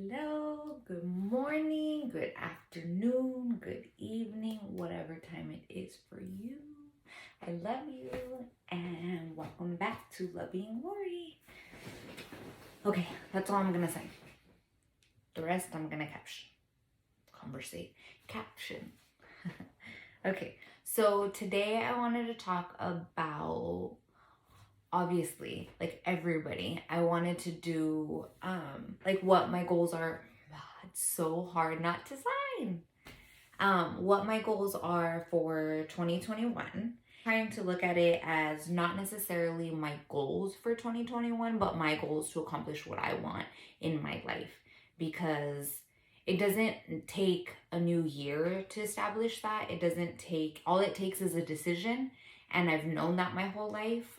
Hello, good morning, good afternoon, good evening, whatever time it is for you. I love you and welcome back to Loving Lori. Okay, that's all I'm gonna say. The rest I'm gonna caption. Okay, so today I wanted to talk about, obviously, like everybody, I wanted to do like what my goals are. It's so hard not to sign. What my goals are for 2021. Trying to look at it as not necessarily my goals for 2021, but my goals to accomplish what I want in my life, because it doesn't take a new year to establish that. All it takes is a decision, and I've known that my whole life.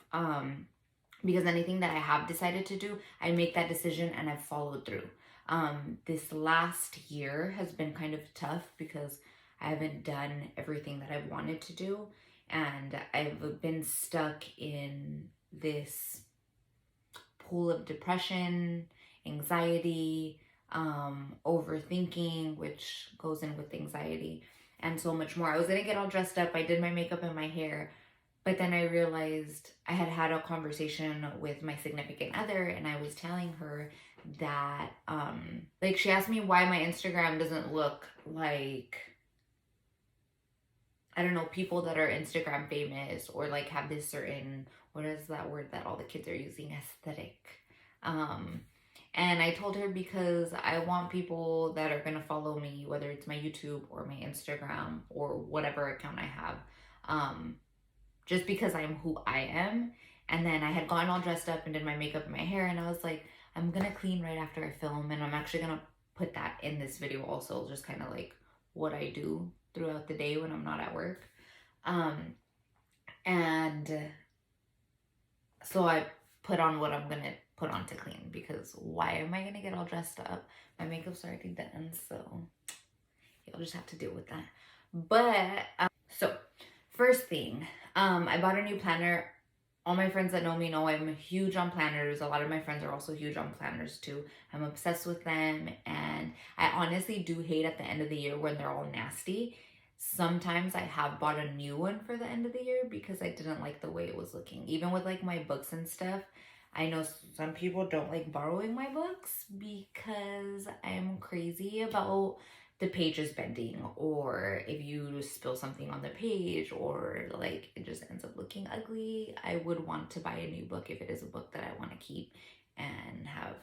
Because anything that I have decided to do, I make that decision and I've followed through. This last year has been kind of tough because I haven't done everything that I've wanted to do, and I've been stuck in this pool of depression, anxiety, overthinking, which goes in with anxiety, and so much more. I was gonna get all dressed up. I did my makeup and my hair, but then I realized I had had a conversation with my significant other, and I was telling her that, like, she asked me why my Instagram doesn't look like, I don't know, people that are Instagram famous or like have this certain, what is that word that all the kids are using, aesthetic. And I told her because I want people that are gonna follow me, whether it's my YouTube or my Instagram or whatever account I have, just because I'm who I am. And then I had gotten all dressed up and did my makeup and my hair, and I was like, I'm gonna clean right after I film, and I'm actually gonna put that in this video also, just kind of like what I do throughout the day when I'm not at work. And so I put on what I'm gonna put on to clean, because why am I gonna get all dressed up? My makeup's already done, so you'll just have to deal with that. But so first thing, I bought a new planner. All my friends that know me know I'm huge on planners. A lot of my friends are also huge on planners too. I'm obsessed with them, and I honestly do hate at the end of the year when they're all nasty. Sometimes I have bought a new one for the end of the year because I didn't like the way it was looking. Even with like my books and stuff, I know some people don't like borrowing my books because I'm crazy about the pages bending, or if you spill something on the page, or like it just ends up looking ugly. I would want to buy a new book if it is a book that I want to keep and have.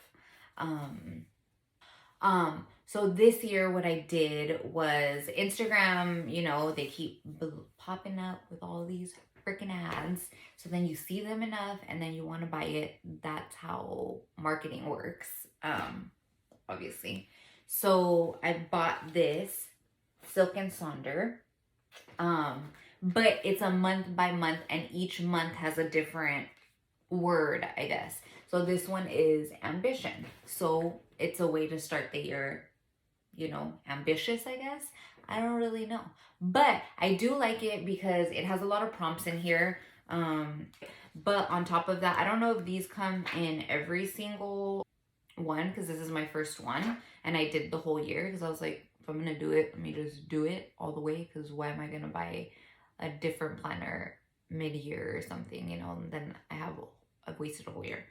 So this year what I did was, Instagram, you know, they keep popping up with all these freaking ads. So then you see them enough and then you want to buy it. That's how marketing works, obviously. So I bought this Silk and Sonder, but it's a month by month, and each month has a different word, I guess. So this one is ambition. So it's a way to start the year, you know, ambitious, I guess. I don't really know. But I do like it because it has a lot of prompts in here. But on top of that, I don't know if these come in every single one, because this is my first one and I did the whole year, because I was like, if I'm gonna do it, let me just do it all the way, because why am I gonna buy a different planner mid-year or something, you know, and then I've wasted a whole year.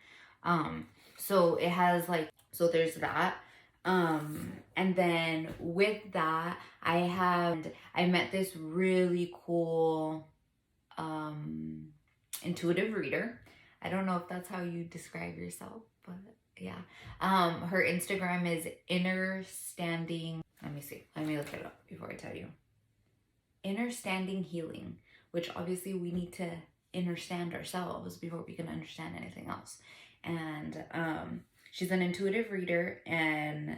So it has like, so there's that. And then with that, I met this really cool intuitive reader. I don't know if that's how you describe yourself, but yeah. Her Instagram is Inner Standing. Let me see. Let me look it up before I tell you. Inner Standing Healing, which obviously we need to understand ourselves before we can understand anything else. And she's an intuitive reader, and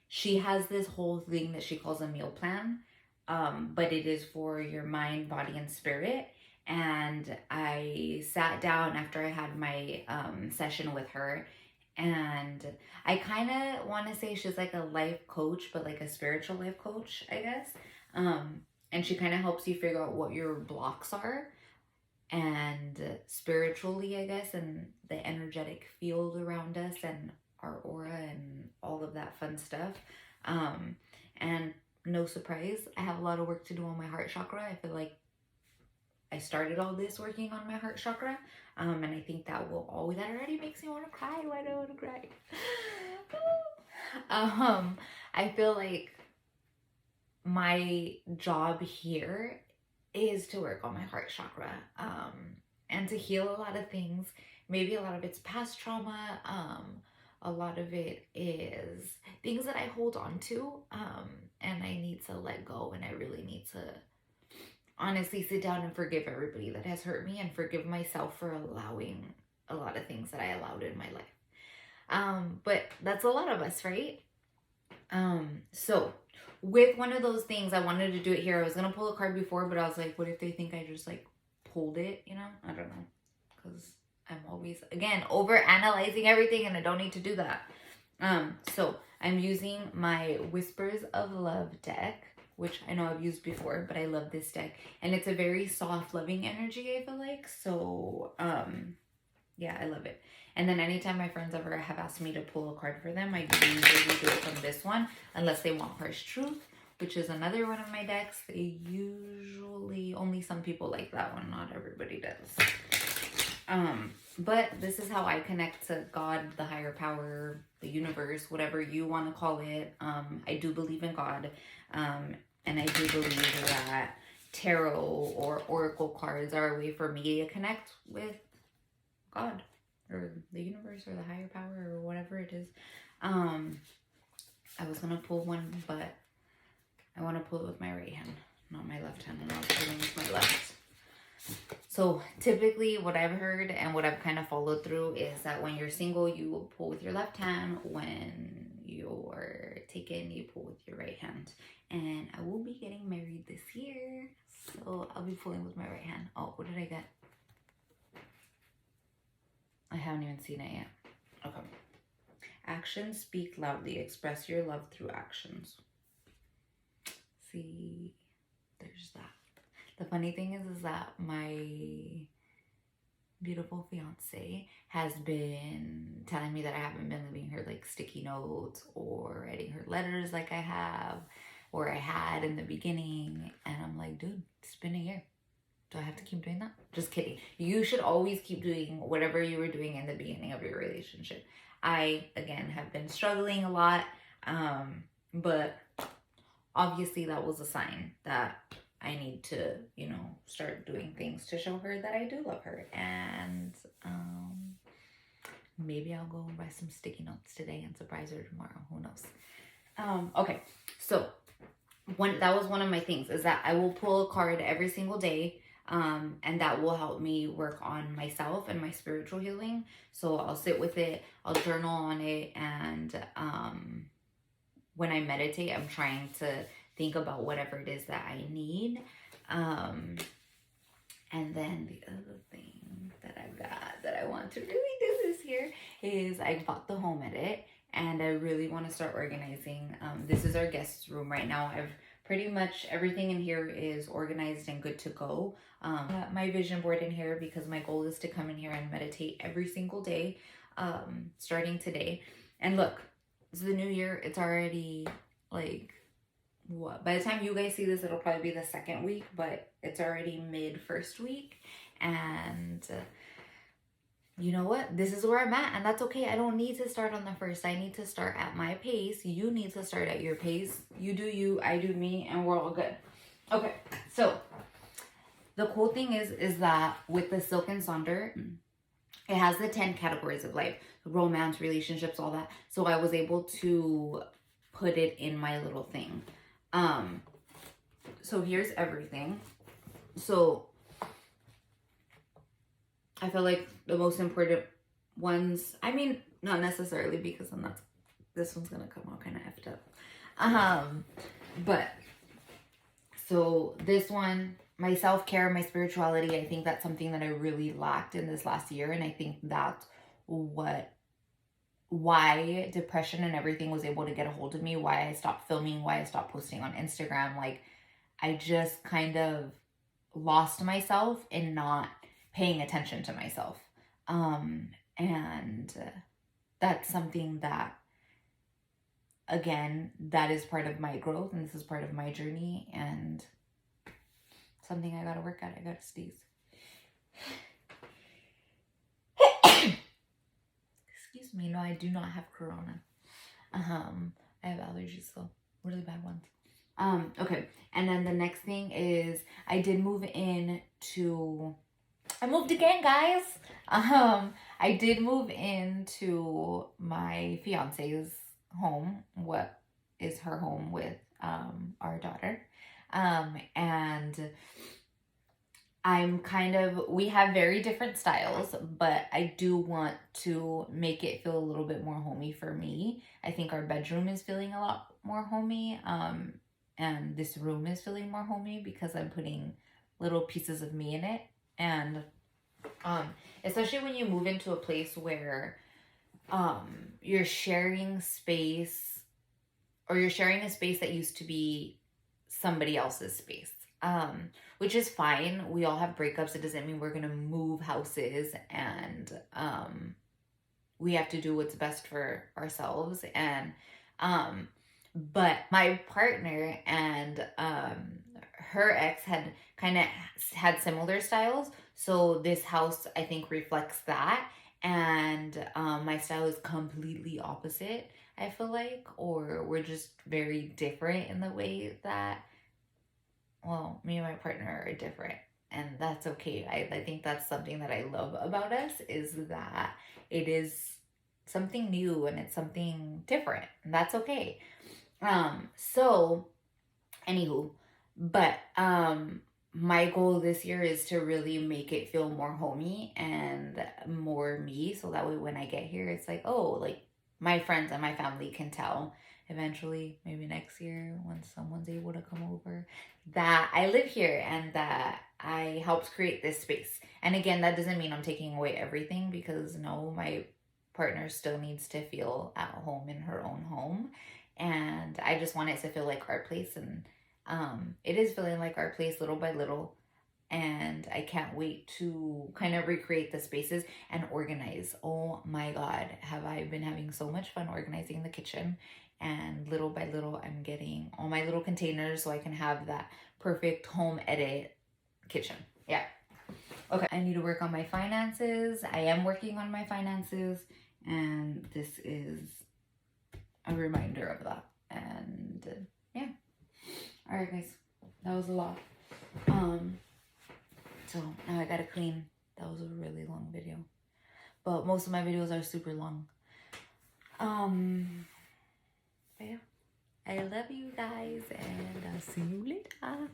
she has this whole thing that she calls a meal plan, but it is for your mind, body, and spirit. And I sat down after I had my session with her, and I kind of want to say she's like a life coach, but like a spiritual life coach, I guess. And she kind of helps you figure out what your blocks are, and spiritually, I guess, and the energetic field around us and our aura and fun stuff. And no surprise, I have a lot of work to do on my heart chakra. I feel like I started all this working on my heart chakra. And I think that already makes me want to cry. Why do I want to cry? I feel like my job here is to work on my heart chakra, and to heal a lot of things. Maybe a lot of it's past trauma. A lot of it is things that I hold on to, and I need to let go, and I really need to honestly sit down and forgive everybody that has hurt me, and forgive myself for allowing a lot of things that I allowed in my life. But that's a lot of us, right? So with one of those things, I wanted to do it here. I was gonna pull a card before, but I was like, what if they think I just like pulled it, you know? I don't know, because I'm always, again, over analyzing everything, and I don't need to do that. So I'm using my Whispers of Love deck, which I know I've used before, but I love this deck, and it's a very soft, loving energy, I feel like. So yeah, I love it. And then anytime my friends ever have asked me to pull a card for them, I usually do it from this one, unless they want Harsh Truth, which is another one of my decks. They usually, only some people like that one, not everybody does. But this is how I connect to God, the higher power, the universe, whatever you want to call it. I do believe in God, and I do believe that tarot or oracle cards are a way for me to connect with God, or the universe, or the higher power, or whatever it is. I was gonna pull one, but I want to pull it with my right hand, not my left hand, and I was pulling with my left. So typically what I've heard and what I've kind of followed through is that when you're single, you will pull with your left hand. When you're taken, you pull with your right hand. And I will be getting married this year, so I'll be pulling with my right hand. Oh, what did I get? I haven't even seen it yet. Okay. Actions speak loudly. Express your love through actions. See, there's that. The funny thing is that my beautiful fiance has been telling me that I haven't been leaving her like sticky notes or writing her letters like I have, or I had in the beginning. And I'm like, dude, it's been a year. Do I have to keep doing that? Just kidding. You should always keep doing whatever you were doing in the beginning of your relationship. I, again, have been struggling a lot, but obviously that was a sign that I need to, you know, start doing things to show her that I do love her. And maybe I'll go and buy some sticky notes today and surprise her tomorrow. Who knows? Okay, so that was one of my things, is that I will pull a card every single day. And that will help me work on myself and my spiritual healing. So I'll sit with it, I'll journal on it, and when I meditate, I'm trying to think about whatever it is that I need. And then the other thing that I've got that I want to really do this year is I bought the home edit, and I really want to start organizing. This is our guest room right now. I've pretty much everything in here is organized and good to go. My vision board in here, because my goal is to come in here and meditate every single day, starting today. And look, it's the new year. It's already like, what? By the time you guys see this, it'll probably be the second week, but it's already mid first week. And you know what? This is where I'm at, and that's okay. I don't need to start on the first. I need to start at my pace. You need to start at your pace. You do you, I do me, and we're all good. Okay, so the cool thing is that with the Silk and Sonder, it has the 10 categories of life: romance, relationships, all that. So I was able to put it in my little thing. So here's everything. So I feel like the most important ones, I mean, not necessarily, because then this one's gonna come out kind of effed up. But so this one, my self-care, my spirituality, I think that's something that I really lacked in this last year. And I think that's why depression and everything was able to get a hold of me, why I stopped filming, why I stopped posting on Instagram. Like, I just kind of lost myself in not paying attention to myself. And that's something that again, that is part of my growth, and this is part of my journey, and something I gotta work at. I gotta sneeze. Excuse me. No, I do not have corona. I have allergies though, really bad ones. Okay. And then the next thing is I did move in to, I moved again, guys. I did move into my fiance's home, what is her home with our daughter. And I'm kind of, we have very different styles, but I do want to make it feel a little bit more homey for me. I think our bedroom is feeling a lot more homey. And this room is feeling more homey because I'm putting little pieces of me in it. And especially when you move into a place where you're sharing space, or you're sharing a space that used to be somebody else's space. Which is fine. We all have breakups. It doesn't mean we're gonna move houses, and we have to do what's best for ourselves. And but my partner and her ex had kind of had similar styles, so this house I think reflects that. And my style is completely opposite, I feel like, or we're just very different in the way that, well, me and my partner are different, and that's okay. I think that's something that I love about us, is that it is something new and it's something different, and that's okay. So anywho, but my goal this year is to really make it feel more homey and more me, so that way when I get here it's like, oh, like my friends and my family can tell eventually, maybe next year when someone's able to come over, that I live here and that I helped create this space. And again, that doesn't mean I'm taking away everything, because no, my partner still needs to feel at home in her own home, and I just want it to feel like our place. And it is feeling like our place little by little, and I can't wait to kind of recreate the spaces and organize. Oh my god, have I been having so much fun organizing the kitchen. And little by little I'm getting all my little containers so I can have that perfect home edit kitchen. Yeah. Okay, I need to work on my finances. I am working on my finances, and this is a reminder of that. And yeah. All right, guys, that was a lot. So now I gotta clean. That was a really long video, but most of my videos are super long. But yeah, I love you guys, and I'll see you later.